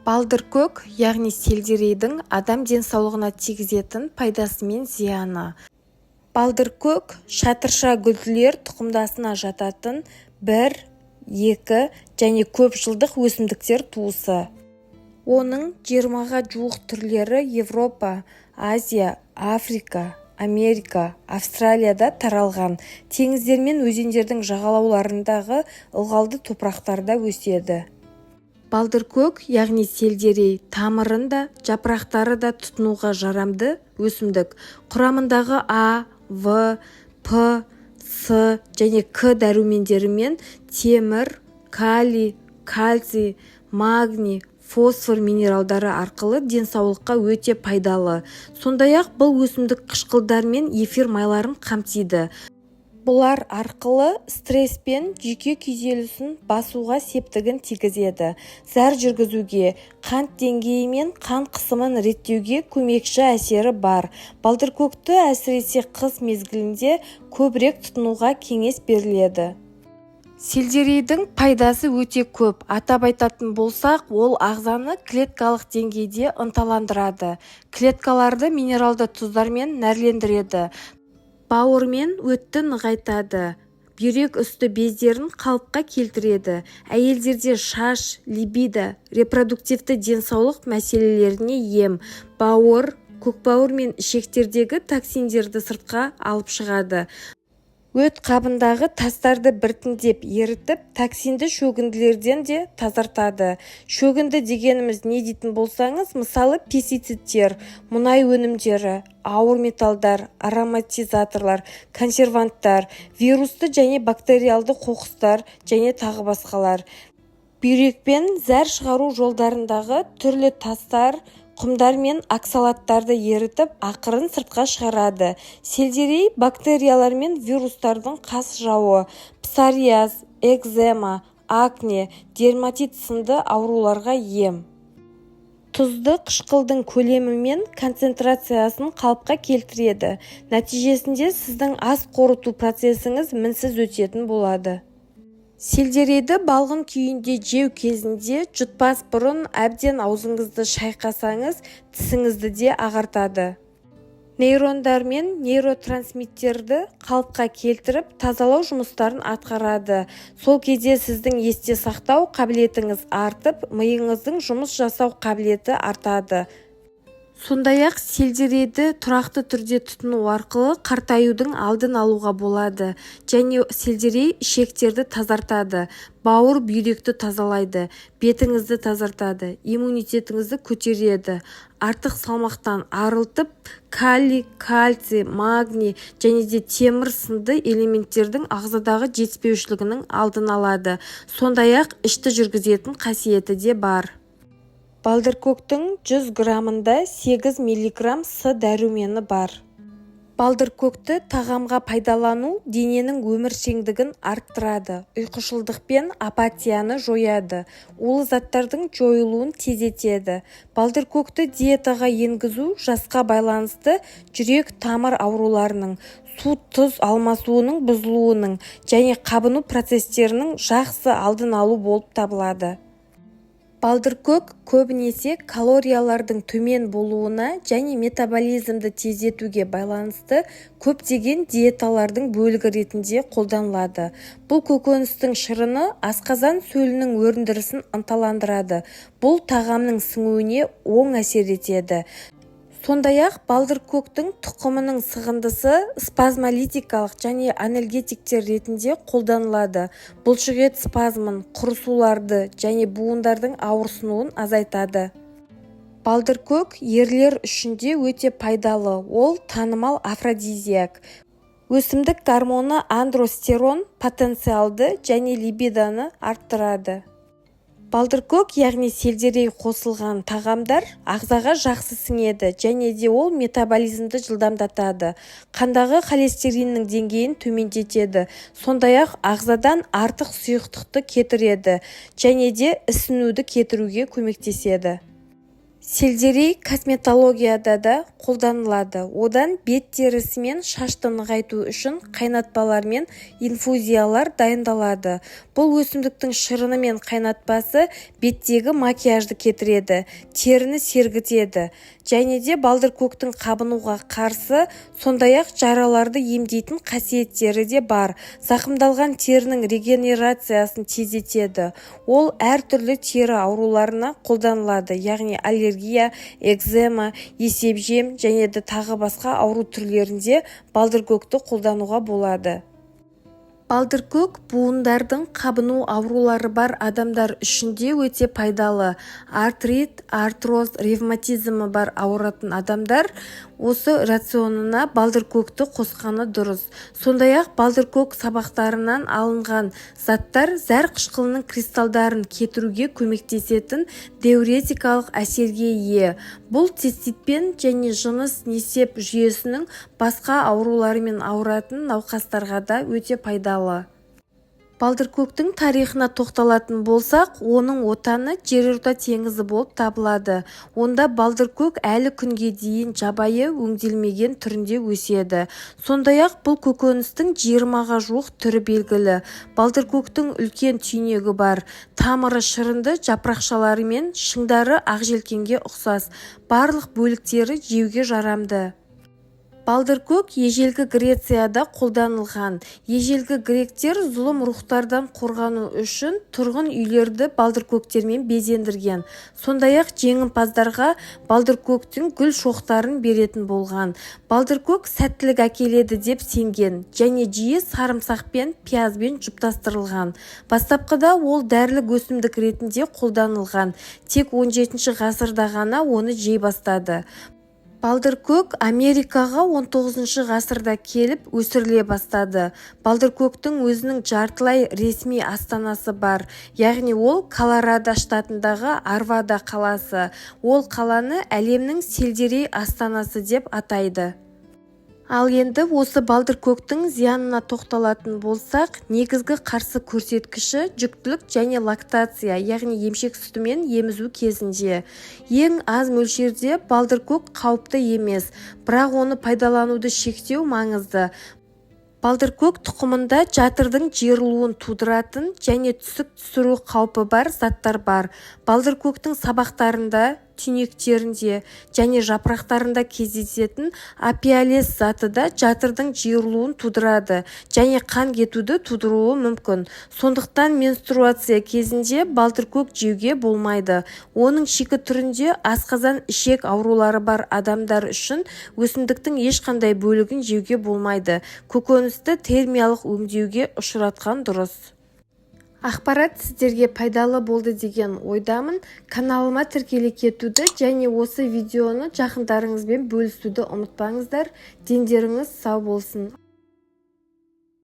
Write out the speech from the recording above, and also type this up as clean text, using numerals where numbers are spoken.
Балдыркөк, яғни сельдерейдің адам денсаулығына тигізетін пайдасы мен зияны. Балдыркөк шатырша гүлділер тұқымдасына жататын 1, 2 және көп жылдық өсімдіктер туысы. Оның 20-ға жуық түрлері Европа, Азия, Африка, Америка, Австралияда таралған. Теңіздер мен өзендердің жағалауларындағы ылғалды топырақтарда өседі. Балдыркөк, яғни сельдерей, тамырында, жапырақтары да тұтынуға жарамды өсімдік. Құрамындағы А, В, П, С және К дәрумендерімен темір, калий, кальций, магний, фосфор минералдары арқылы денсаулыққа өте пайдалы. Сондай-ақ бұл өсімдік қышқылдар мен эфир майларын қамтиды. Бұлар арқылы стресс пен жүйке күйзелісін басуға септігін тигізеді. Зәр жүргізуге, қант деңгейі мен қан қысымын реттеуге көмекші әсері бар. Балдыркөкті әсіресе қыс мезгілінде көбірек тұтынуға кеңес беріледі. Сельдерейдің пайдасы өте көп. Атап айтатын болсақ, ол ағзаны клеткалық деңгейде ынталандырады. Клеткаларды минералды тұздармен нәрлендіреді. Бауыр мен өтті нығайтады. Бүйрек үсті бездерін қалыпқа келтіреді. Әйелдерде шаш, либидо, репродуктивті денсаулық мәселелеріне ем. Бауыр, көкбауыр мен ішектердегі токсиндерді сыртқа алып шығады. Өт қабындағы тастарды біртіндеп ерітіп, токсинді шөгінділерден де тазартады. Шөгінді дегеніміз не дейтін болсаңыз, мысалы пестицидтер, мұнай өнімдері, ауыр металдар, ароматизаторлар, консерванттар, вирусты және бактериалды қоқыстар және тағы басқалар. Бүйрек пен зәр шығару жолдарындағы түрлі тастар, құмдар мен оксалаттарды ерітіп, ақырын сыртқа шығарады. Сельдерей бактериялар мен вирустардың қас жауы, псориаз, экзема, акне, дерматит сынды ауруларға ем. Тұзды қышқылдың көлемі мен концентрациясын қалыпқа келтіреді. Нәтижесінде сіздің ас қорыту процесіңіз мінсіз өтетін болады. Сельдерейді балғын күйінде жеу кезінде жұтпас бұрын әбден аузыңызды шайқасаңыз, тісіңізді де ағартады. Нейрондар мен нейротрансмиттерді қалыпқа келтіріп, тазалау жұмыстарын атқарады. Сол кезде сіздің есте сақтау қабілетіңіз артып, миыңыздың жұмыс жасау қабілеті артады. Сондай-ақ сельдерейді тұрақты түрде тұтыну арқылы қартаюдың алдын алуға болады. Және сельдерей ішектерді тазартады, бауыр бүйректі тазалайды, бетіңізді тазартады, иммунитетіңізді көтереді. Артық салмақтан арылтып, калий, кальций, магний және де темір сынды элементтердің ағзадағы жетіспеушілігінің алдын алады. Сондай-ақ ішті жүргізетін қасиеті де бар. Балдыркөктің 100 граммында 8 миллиграмм С дәрумені бар. Балдыркөкті тағамға пайдалану дененің өміршеңдігін арттырады, ұйқышылдық пен апатияны жояды, улы заттардың жойылуын тездетеді. Балдыркөкті диетаға енгізу жасқа байланысты жүрек-тамыр ауруларының, су-тұз алмасуының бұзылуының және қабыну процестерінің жақсы алдын алу болып табылады. Балдыркөк көбінесе калориялардың төмен болуына және метаболизмді тездетуге байланысты көптеген диеталардың бөлігі ретінде қолданылады. Бұл көкөністің шырыны асқазан сөлінің өндірісін ынталандырады. Бұл тағамның сіңуіне оң әсер етеді. Сондай-ақ балдыркөктің тұқымының сығындысы спазмолитикалық және анальгетиктер ретінде қолданылады. Бұлшықет спазмын, құрысуларды және буындардың ауырсынуын азайтады. Балдыркөк ерлер үшін де өте пайдалы, ол танымал афродизиак. Өсімдік гормоны андростерон потенциалды және либидоны арттырады. Балдыркөк, яғни сельдерей қосылған тағамдар ағзаға жақсы сіңеді және де ол метаболизмді жылдамдатады. Қандағы холестериннің деңгейін төмендетеді. Сондай-ақ ағзадан артық сұйықтықты кетіреді және де ісінуді кетіруге көмектеседі. Сельдерей косметологияда да қолданылады. Одан бет терісі мен шашты нығайту үшін қайнатпалар мен инфузиялар дайындалады. Бұл өсімдіктің шырыны мен қайнатпасы беттегі макияжды кетіреді, теріні сергітеді және де балдыркөктің қабынуға қарсы, сондай-ақ жараларды емдейтін қасиеттері де бар. Зақымдалған терінің регенерациясын тездетеді. Ол әртүрлі тері ауруларына қолданылады, яғни аллергия, экзема, есепжем және де тағы басқа ауру түрлерінде балдыркөкті қолдануға болады. Балдыркөк буындардың қабыну аурулары бар адамдар үшін де өте пайдалы. Артрит, артроз, ревматизмі бар ауыратын адамдар осы рационына балдыркөкті қосқаны дұрыс. Сондай-ақ балдыркөк сабақтарынан алынған заттар зәр қышқылының кристалдарын кетіруге көмектесетін диуретикалық әсерге ие. Бұл циститпен және жыныс несеп жүйесінің басқа ауруларымен ауыратын науқастарға да өте пайдалы. Балдыркөктің тарихына тоқталатын болсақ, оның отаны жерорта теңізі болып табылады. Онда балдыркөк әлі күнге дейін жабайы өңделмеген түрінде өседі. Сондай-ақ бұл көкөністің 20-ға жуық түрі белгілі. Балдыркөктің үлкен түйнегі бар. Тамыры шырынды, жапырақшалары мен шыңдары ақжелкенге ұқсас. Барлық бөліктері жеуге жарамды. Балдыркөк ежелгі Грецияда қолданылған. Ежелгі гректер зұлым рухтардан қорғану үшін тұрғын үйлерді балдыркөктермен безендірген. Сондай-ақ жеңімпаздарға балдыркөктің гүл шоқтарын беретін болған. Балдыркөк сәттілік әкеледі деп сенген және жиі сарымсақпен, пиязбен жұптастырылған. Бастапқыда ол дәрілік өсімдік ретінде қолданылған. Тек 17 ғасырда ғана оны жей бастады. Балдыркөк Америкаға 19 ғасырда келіп өсіріле бастады. Балдыркөктің өзінің жартылай ресми астанасы бар, яғни ол Колорадо штатындағы Арвада қаласы. Ол қаланы әлемнің сельдерей астанасы деп атайды. Ал енді осы балдыркөктің зиянына тоқталатын болсақ, негізгі қарсы көрсеткіші жүктілік және лактация, яғни емшек сүтімен емізу кезінде. Ең аз мөлшерде балдыркөк қауіпті емес, бірақ оны пайдалануды шектеу маңызды. Балдыркөк тұқымында жатырдың жиырылуын тудыратын және түсік түсіру қаупі бар заттар бар. Балдыркөктің сабақтарында, түйнектерінде және жапырақтарында кездесетін апиалес заты да жатырдың жиырылуын тудырады және қан кетуді тудыруы мүмкін. Сондықтан менструация кезінде балдыркөк жеуге болмайды. Оның шикі түрінде асқазан ішек аурулары бар адамдар үшін өсімдіктің ешқандай бөлігін жеуге болмайды. Көкөністі термиялық өңдеуге ұшыратқан дұрыс. Ақпарат сіздерге пайдалы болды деген ойдамын. Каналыма тіркеле кетуді және осы видеоны жақындарыңызбен бөлісуді ұмытпаңыздар. Дендеріңіз сау болсын.